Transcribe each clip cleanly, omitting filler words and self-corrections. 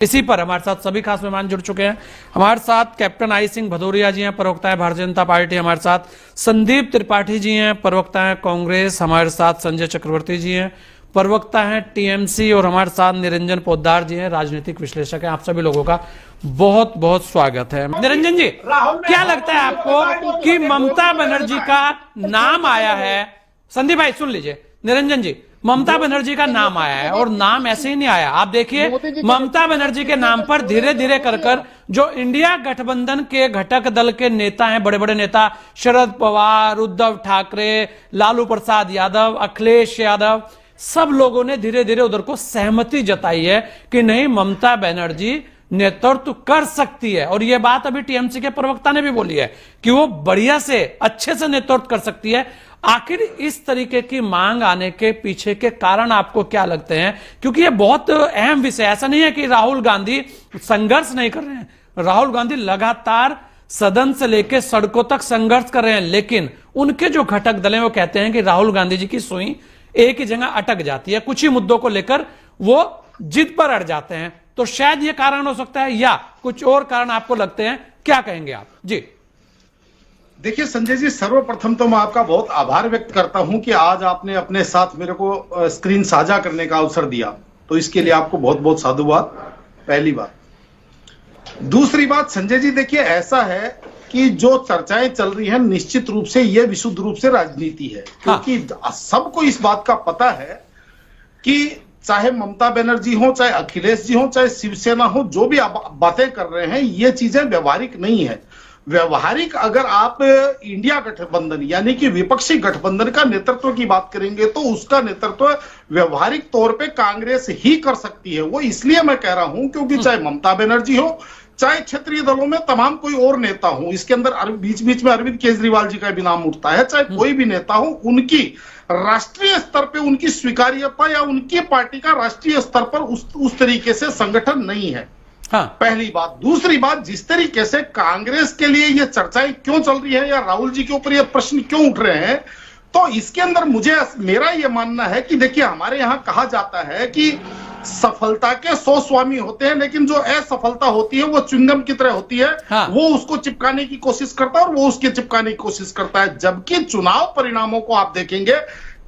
इसी पर हमारे साथ सभी खास मेहमान जुड़ चुके हैं। हमारे साथ कैप्टन आई सिंह भदौरिया जी हैं, प्रवक्ता है भारतीय जनता पार्टी। हमारे साथ संदीप त्रिपाठी जी हैं, प्रवक्ता है कांग्रेस। हमारे साथ संजय चक्रवर्ती जी हैं, प्रवक्ता है टीएमसी। और हमारे साथ निरंजन पोद्दार जी हैं, राजनीतिक विश्लेषक हैं। आप सभी लोगों का बहुत बहुत स्वागत है। निरंजन जी, क्या लगता है आपको कि ममता बनर्जी का नाम आया है? संदीप भाई सुन लीजिए, निरंजन जी, ममता बनर्जी का नाम आया है और नाम ऐसे ही नहीं आया। आप देखिए, ममता बनर्जी के नाम पर धीरे धीरे कर जो इंडिया गठबंधन के घटक दल के नेता हैं, बड़े बड़े नेता शरद पवार, उद्धव ठाकरे, लालू प्रसाद यादव, अखिलेश यादव, सब लोगों ने धीरे धीरे उधर को सहमति जताई है कि नहीं, ममता बनर्जी नेतृत्व कर सकती है। और यह बात अभी टीएमसी के प्रवक्ता ने भी बोली है कि वो बढ़िया से अच्छे से नेतृत्व कर सकती है। आखिर इस तरीके की मांग आने के पीछे के कारण आपको क्या लगते हैं? क्योंकि यह बहुत अहम विषय, ऐसा नहीं है कि राहुल गांधी संघर्ष नहीं कर रहे हैं। राहुल गांधी लगातार सदन से लेकर सड़कों तक संघर्ष कर रहे हैं, लेकिन उनके जो घटक दल हैं वो कहते हैं कि राहुल गांधी जी की सुई एक ही जगह अटक जाती है। कुछ ही मुद्दों को लेकर वो जिद पर अड़ जाते हैं। तो शायद ये कारण हो सकता है, या कुछ और कारण आपको लगते हैं? क्या कहेंगे आप जी? देखिए संजय जी, सर्वप्रथम तो मैं आपका बहुत आभार व्यक्त करता हूं कि आज आपने अपने साथ मेरे को स्क्रीन साझा करने का अवसर दिया, तो इसके लिए आपको बहुत बहुत साधुवाद। पहली बात। दूसरी बात संजय जी, देखिए ऐसा है कि जो चर्चाएं चल रही हैं निश्चित रूप से यह विशुद्ध रूप से राजनीति है। क्योंकि सबको इस बात का पता है कि चाहे ममता बनर्जी हो, चाहे अखिलेश जी हो, चाहे शिवसेना हो, जो भी आप बातें कर रहे हैं ये चीजें व्यवहारिक नहीं है। व्यवहारिक अगर आप इंडिया गठबंधन यानी कि विपक्षी गठबंधन का नेतृत्व की बात करेंगे तो उसका नेतृत्व व्यवहारिक तौर पे कांग्रेस ही कर सकती है। वो इसलिए मैं कह रहा हूं क्योंकि चाहे ममता बनर्जी हो, चाहे क्षेत्रीय दलों में तमाम कोई और नेता हो, इसके अंदर बीच बीच में अरविंद केजरीवाल जी का भी नाम उठता है, चाहे कोई भी नेता हो, उनकी राष्ट्रीय स्तर पे उनकी स्वीकार्यता या उनकी पार्टी का राष्ट्रीय स्तर पर उस तरीके से संगठन नहीं है। हाँ। पहली बात। दूसरी बात, जिस तरीके से कांग्रेस के लिए ये चर्चाएं क्यों चल रही है या राहुल जी के ऊपर ये प्रश्न क्यों उठ रहे हैं, तो इसके अंदर मेरा ये मानना है कि देखिए, हमारे यहां कहा जाता है कि सफलता के 100 स्वामी होते हैं, लेकिन जो असफलता होती है वो च्युइंगम की तरह होती है। हाँ। वो उसको चिपकाने की कोशिश करता है और वो उसके चिपकाने की कोशिश करता है। जबकि चुनाव परिणामों को आप देखेंगे,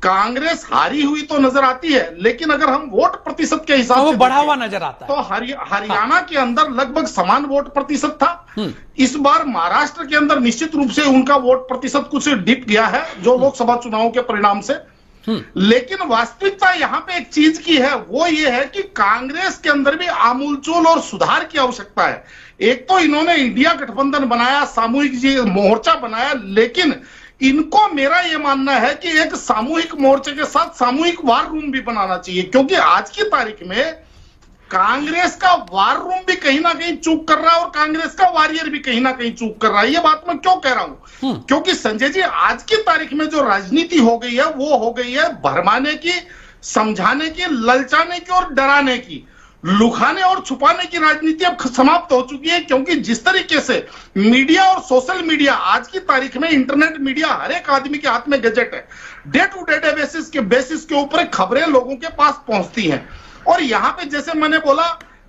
कांग्रेस हारी हुई तो नजर आती है, लेकिन अगर हम वोट प्रतिशत के हिसाब से बढ़ा हुआ नजर आता है तो हरियाणा के अंदर लगभग समान वोट प्रतिशत था। इस बार महाराष्ट्र के अंदर निश्चित रूप से उनका वोट प्रतिशत कुछ डिप गया है जो लोकसभा चुनाव के परिणाम से। लेकिन वास्तविकता यहां पे एक चीज की है, वो ये है कि कांग्रेस के अंदर भी आमूलचूल और सुधार की आवश्यकता है। एक तो इन्होंने इंडिया गठबंधन बनाया, सामूहिक मोर्चा बनाया, लेकिन इनको मेरा यह मानना है कि एक सामूहिक मोर्चे के साथ सामूहिक वार रूम भी बनाना चाहिए। क्योंकि आज की तारीख में कांग्रेस का वार रूम भी कहीं ना कहीं चूक कर रहा है और कांग्रेस का वॉरियर भी कहीं ना कहीं चूक कर रहा है। ये बात मैं क्यों कह रहा हूं? क्योंकि संजय जी, आज की तारीख में जो राजनीति हो गई है वो हो गई है भरमाने की, समझाने की, ललचाने की और डराने की। लुकाने और छुपाने की राजनीति अब समाप्त हो चुकी है। क्योंकि जिस तरीके से मीडिया और सोशल मीडिया, आज की तारीख में इंटरनेट मीडिया हर एक आदमी के हाथ में गैजेट है, डे टू डे बेसिस के ऊपर खबरें लोगों के पास पहुंचती हैं। और यहां पे जैसे मैंने बोला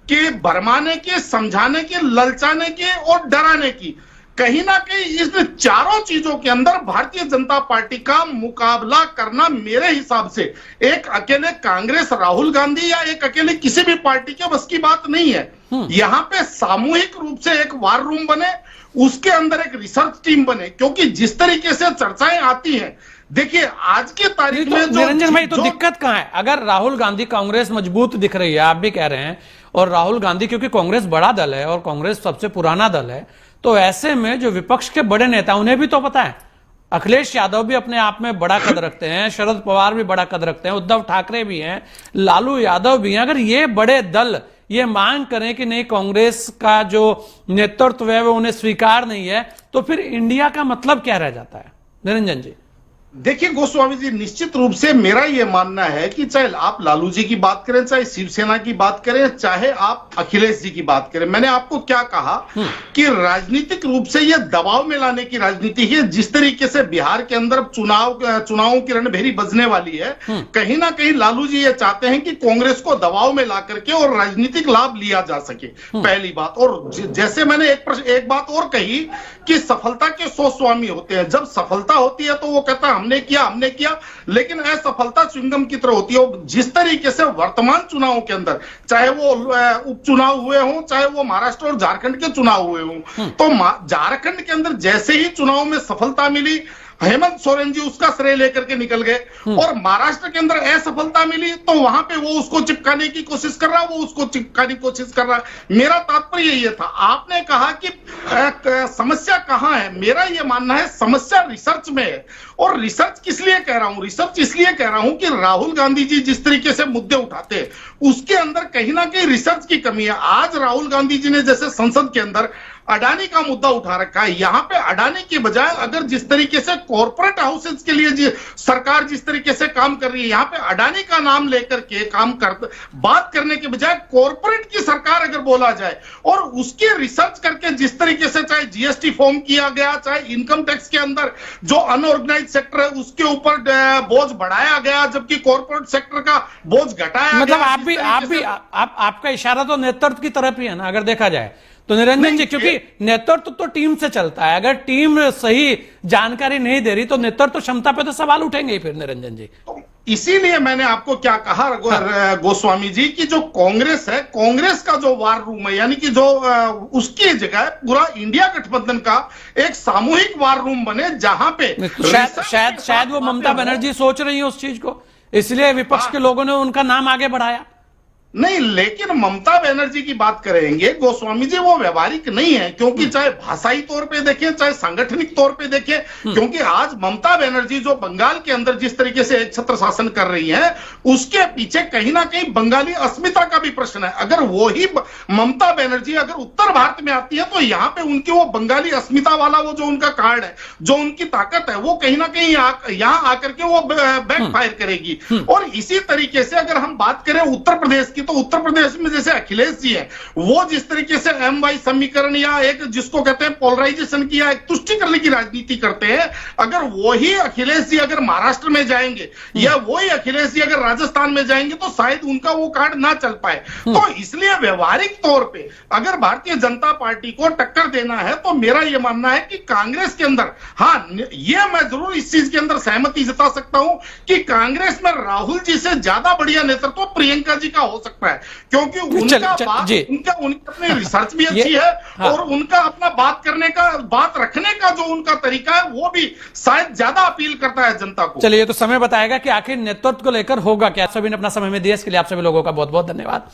कि भरमाने की, समझाने की, ललचाने की और डराने की, कहीं ना कहीं इन चारों चीजों के अंदर भारतीय जनता पार्टी का मुकाबला करना मेरे हिसाब से एक अकेले कांग्रेस, राहुल गांधी या एक अकेले किसी भी पार्टी के बस की बात नहीं है। यहां पे सामूहिक रूप से एक वार रूम बने, उसके अंदर एक रिसर्च टीम बने। क्योंकि जिस तरीके से चर्चाएं आती हैं, देखिए आज की तारीख में निरंजन भाई, तो दिक्कत कहां है? अगर राहुल गांधी, कांग्रेस मजबूत दिख रही है, आप भी कह रहे हैं, और राहुल गांधी, क्योंकि कांग्रेस बड़ा दल है और कांग्रेस सबसे पुराना दल है, तो ऐसे में जो विपक्ष के बड़े नेता, उन्हें भी तो पता है, अखिलेश यादव भी अपने आप में बड़ा कद रखते हैं, शरद पवार भी बड़ा कद रखते हैं, उद्धव ठाकरे भी हैं, लालू यादव भी हैं। अगर ये बड़े दल ये मांग करें कि नहीं, कांग्रेस का जो नेतृत्व है वो उन्हें स्वीकार नहीं है, तो फिर इंडिया का मतलब क्या रह जाता है? निरंजन जी। देखिए गोस्वामी जी, निश्चित रूप से मेरा यह मानना है कि चाहे आप लालू जी की बात करें, चाहे शिवसेना की बात करें, चाहे आप अखिलेश जी की बात करें, मैंने आपको क्या कहा कि राजनीतिक रूप से यह दबाव में लाने की राजनीति है। जिस तरीके से बिहार के अंदर चुनावों की रणभेरी बजने वाली है, कहीं ना कहीं लालू जी ये चाहते हैं कि कांग्रेस को दबाव में ला करके और राजनीतिक लाभ लिया जा सके, पहली बात। और जैसे मैंने एक बात और कही कि सफलता के 100 स्वामी होते हैं। जब सफलता होती है तो वो कहता है हमने किया, लेकिन असफलता च्युइंगम की तरह होती है। जिस तरीके से वर्तमान चुनावों के अंदर, चाहे वो उपचुनाव हुए हों, चाहे वो महाराष्ट्र और झारखंड के चुनाव हुए हों, तो झारखंड के अंदर जैसे ही चुनाव में सफलता मिली, हेमंत सोरेन जी उसका श्रेय लेकर के निकल गए, और महाराष्ट्र के अंदर असफलता मिली तो वहां पे वो उसको चिपकाने की कोशिश कर रहा है, मेरा तात्पर्य ये था। आपने कहा कि समस्या कहां है, मेरा ये मानना है समस्या रिसर्च में है। और रिसर्च किस लिए कह रहा हूं? रिसर्च इसलिए कह रहा हूं कि राहुल गांधी जी जिस तरीके से मुद्दे उठाते हैं, उसके अंदर कहीं ना कहीं रिसर्च की कमी है। आज राहुल गांधी जी ने जैसे संसद के अंदर अडानी का मुद्दा उठा रखा है, यहां पे अडानी की बजाय अगर जिस तरीके से कॉर्पोरेट हाउसेज के लिए सरकार जिस तरीके से काम कर रही है, यहां पे अडानी का नाम लेकर के बात करने के बजाय कॉर्पोरेट की सरकार अगर बोला जाए और उसके रिसर्च करके जिस तरीके से चाहे जीएसटी फॉर्म किया गया, चाहे इनकम टैक्स के अंदर जो अनऑर्गेनाइज सेक्टर है उसके ऊपर बोझ बढ़ाया गया, जबकि कॉर्पोरेट सेक्टर का बोझ घटाया मतलब गया। आपका इशारा तो नेतृत्व की तरफ ही है ना, अगर देखा जाए तो निरंजन जी, क्योंकि नेतृत्व तो टीम से चलता है। अगर टीम सही जानकारी नहीं दे रही तो नेतृत्व क्षमता पे तो सवाल उठेंगे ही फिर निरंजन जी। इसीलिए मैंने आपको क्या कहा गोस्वामी जी कि जो कांग्रेस है, कांग्रेस का जो वार रूम है, यानी कि जो उसकी जगह पूरा इंडिया गठबंधन का एक सामूहिक वार रूम बने, जहां पे शायद वो ममता बनर्जी सोच रही है उस चीज को, इसलिए विपक्ष के लोगों ने उनका नाम आगे बढ़ाया। नहीं, लेकिन ममता बनर्जी की बात करेंगे गोस्वामी जी, वो व्यवहारिक नहीं है, क्योंकि चाहे भाषाई तौर पे देखें, चाहे सांगठनिक तौर पे देखें, क्योंकि आज ममता बनर्जी जो बंगाल के अंदर जिस तरीके से एक छत्र शासन कर रही है, उसके पीछे कहीं ना कहीं बंगाली अस्मिता का भी प्रश्न है। अगर वो ही ममता बनर्जी अगर उत्तर भारत में आती है तो यहाँ पे उनकी वो बंगाली अस्मिता वाला वो जो उनका कार्ड है, जो उनकी ताकत है, वो कहीं ना कहीं यहाँ आकर के वो बैकफायर करेगी। और इसी तरीके से अगर हम बात करें उत्तर प्रदेश की, तो उत्तर प्रदेश में जैसे अखिलेश जी हैं, वो जिस तरीके से MY समीकरण या एक जिसको कहते हैं पोलराइजेशन की या एक तुष्टि करने की राजनीति करते हैं, अगर वही अखिलेश जी अगर महाराष्ट्र में जाएंगे या वही अखिलेश जी अगर राजस्थान में जाएंगे तो शायद उनका वो कार्ड ना चल पाए। तो इसलिए व्यवहारिक तौर पे अगर भारतीय जनता पार्टी को टक्कर देना है तो मेरा यह मानना है कि कांग्रेस के अंदर, हाँ, यह मैं जरूर इस चीज के अंदर सहमति जता सकता हूं कि कांग्रेस में राहुल जी से ज्यादा बढ़िया नेतृत्व प्रियंका जी का हो सकता है, क्योंकि उनका अपनी रिसर्च भी अच्छी है, हाँ, और उनका अपना बात रखने का जो उनका तरीका है वो भी शायद ज्यादा अपील करता है जनता को। चलिए, तो समय बताएगा कि आखिर नेतृत्व को लेकर होगा क्या। सभी ने अपना समय में दिया, इसके लिए आप सभी लोगों का बहुत बहुत धन्यवाद।